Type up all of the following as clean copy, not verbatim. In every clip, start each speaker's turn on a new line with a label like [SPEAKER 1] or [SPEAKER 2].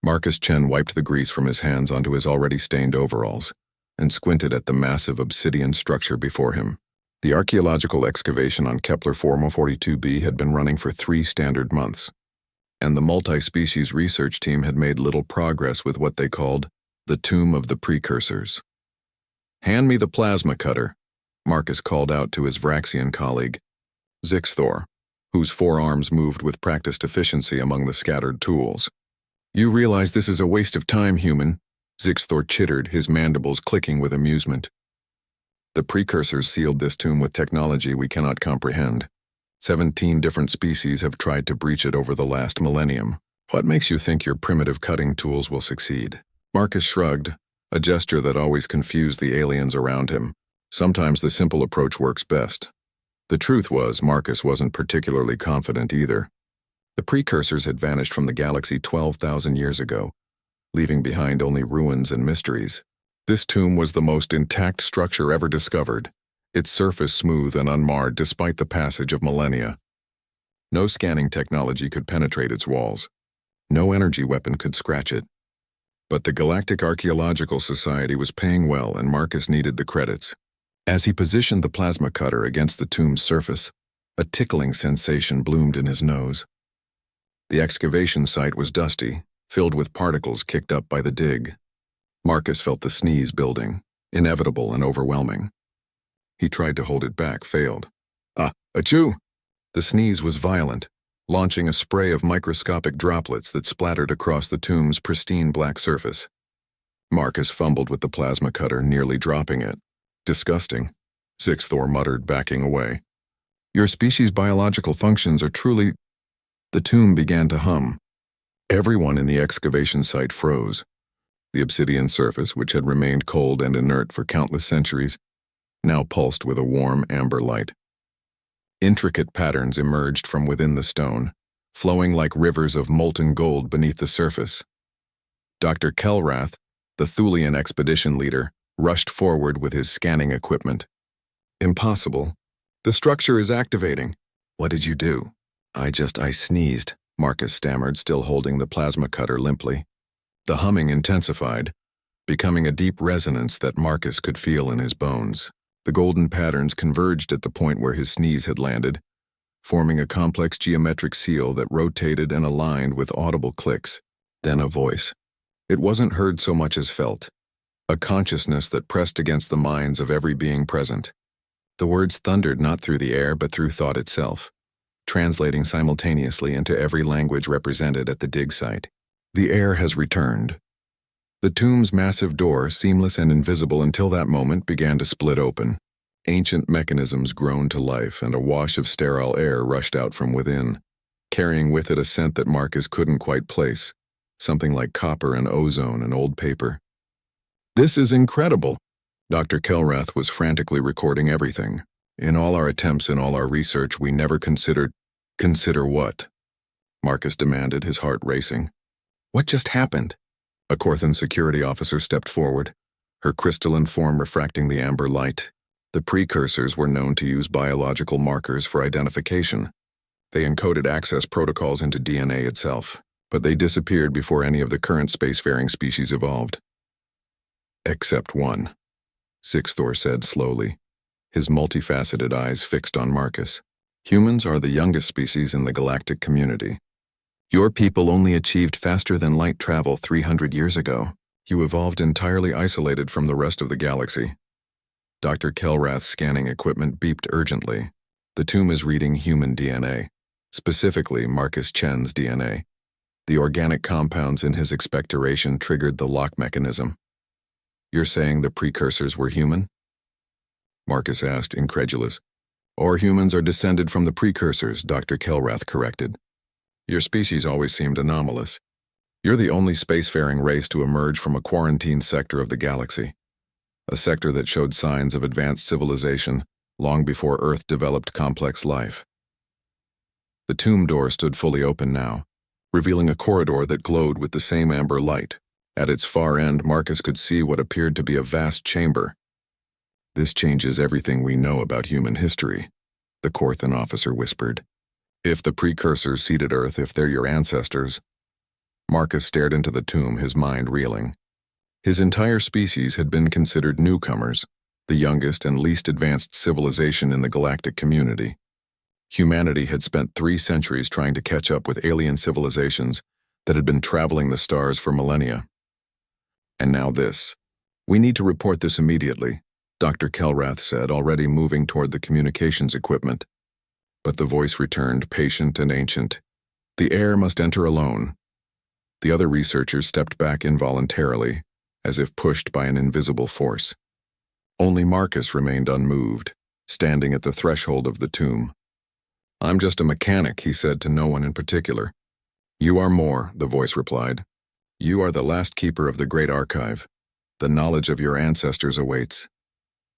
[SPEAKER 1] Marcus Chen wiped the grease from his hands onto his already stained overalls and squinted at the massive obsidian structure before him. The archaeological excavation on Kepler 442b had been running for 3 standard months, and the multi-species research team had made little progress with what they called the Tomb of the Precursors. "Hand me the plasma cutter," Marcus called out to his Vraxian colleague, Zixthor, whose forearms moved with practiced efficiency among the scattered tools. "You realize this is a waste of time, human," Zixthor chittered, his mandibles clicking with amusement. "The precursors sealed this tomb with technology we cannot comprehend. 17 different species have tried to breach it over the last millennium. What makes you think your primitive cutting tools will succeed?" Marcus shrugged, a gesture that always confused the aliens around him. Sometimes the simple approach works best. The truth was, Marcus wasn't particularly confident either. The precursors had vanished from the galaxy 12,000 years ago, leaving behind only ruins and mysteries. This tomb was the most intact structure ever discovered, its surface smooth and unmarred despite the passage of millennia. No scanning technology could penetrate its walls. No energy weapon could scratch it. But the Galactic Archaeological Society was paying well, and Marcus needed the credits. As he positioned the plasma cutter against the tomb's surface, a tickling sensation bloomed in his nose. The excavation site was dusty, filled with particles kicked up by the dig. Marcus felt the sneeze building, inevitable and overwhelming. He tried to hold it back, failed. Achoo! The sneeze was violent, launching a spray of microscopic droplets that splattered across the tomb's pristine black surface. Marcus fumbled with the plasma cutter, nearly dropping it. "Disgusting," Zixthor muttered, backing away. "Your species' biological functions are truly—" The tomb began to hum. Everyone in the excavation site froze. The obsidian surface, which had remained cold and inert for countless centuries, now pulsed with a warm amber light. Intricate patterns emerged from within the stone, flowing like rivers of molten gold beneath the surface. Dr. Kelrath, the Thulian expedition leader, rushed forward with his scanning equipment. "Impossible. The structure is activating." "What did you do?" I sneezed," Marcus stammered, still holding the plasma cutter limply. The humming intensified, becoming a deep resonance that Marcus could feel in his bones. The golden patterns converged at the point where his sneeze had landed, forming a complex geometric seal that rotated and aligned with audible clicks. Then a voice. It wasn't heard so much as felt, a consciousness that pressed against the minds of every being present. The words thundered not through the air but through thought itself, translating simultaneously into every language represented at the dig site. "The heir has returned." The tomb's massive door, seamless and invisible until that moment, began to split open. Ancient mechanisms groaned to life, and a wash of sterile air rushed out from within, carrying with it a scent that Marcus couldn't quite place, something like copper and ozone and old paper. "This is incredible." Dr. Kelrath was frantically recording everything. "In all our attempts, in all our research, we never considered—" "Consider what?" Marcus demanded, his heart racing. "What just happened?" A Corthan security officer stepped forward, her crystalline form refracting the amber light. The precursors were known to use biological markers for identification. They encoded access protocols into DNA itself, but they disappeared before any of the current spacefaring species evolved. "Except one," Zixthor said slowly, his multifaceted eyes fixed on Marcus. "Humans are the youngest species in the galactic community. Your people only achieved faster-than-light travel 300 years ago. You evolved entirely isolated from the rest of the galaxy." Dr. Kelrath's scanning equipment beeped urgently. The tomb is reading human DNA, specifically Marcus Chen's DNA. The organic compounds in his expectoration triggered the lock mechanism. "You're saying the precursors were human?" Marcus asked, incredulous. "Or humans are descended from the precursors," Dr. Kelrath corrected. "Your species always seemed anomalous. You're the only spacefaring race to emerge from a quarantined sector of the galaxy, a sector that showed signs of advanced civilization long before Earth developed complex life." The tomb door stood fully open now, revealing a corridor that glowed with the same amber light. At its far end, Marcus could see what appeared to be a vast chamber. "This changes everything we know about human history," the Corthan officer whispered. "If the precursors seeded Earth, if they're your ancestors, Marcus stared into the tomb, his mind reeling. His entire species had been considered newcomers, the youngest and least advanced civilization in the galactic community. Humanity had spent 3 centuries trying to catch up with alien civilizations that had been traveling the stars for millennia. And now this. "We need to report this immediately," Dr. Kelrath said, already moving toward the communications equipment. But the voice returned, patient and ancient. "The heir must enter alone." The other researchers stepped back involuntarily, as if pushed by an invisible force. Only Marcus remained unmoved, standing at the threshold of the tomb. "I'm just a mechanic," he said to no one in particular. "You are more," the voice replied. "You are the last keeper of the great archive. The knowledge of your ancestors awaits.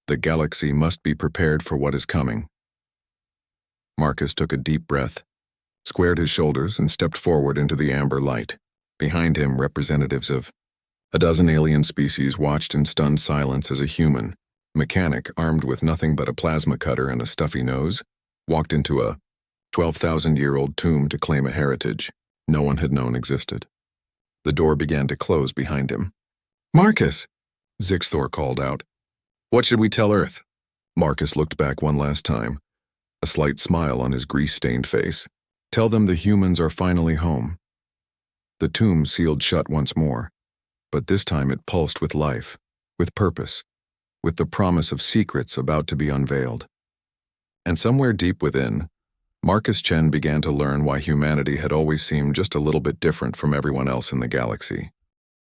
[SPEAKER 1] The galaxy must be prepared for what is coming." Marcus took a deep breath, squared his shoulders, and stepped forward into the amber light. Behind him, representatives of a dozen alien species watched in stunned silence as a human, mechanic armed with nothing but a plasma cutter and a stuffy nose, walked into a 12,000-year-old tomb to claim a heritage no one had known existed. The door began to close behind him. "Marcus!" Zixthor called out. "What should we tell Earth?" Marcus looked back one last time, a slight smile on his grease-stained face. "Tell them the humans are finally home." The tomb sealed shut once more, but this time it pulsed with life, with purpose, with the promise of secrets about to be unveiled. And somewhere deep within, Marcus Chen began to learn why humanity had always seemed just a little bit different from everyone else in the galaxy.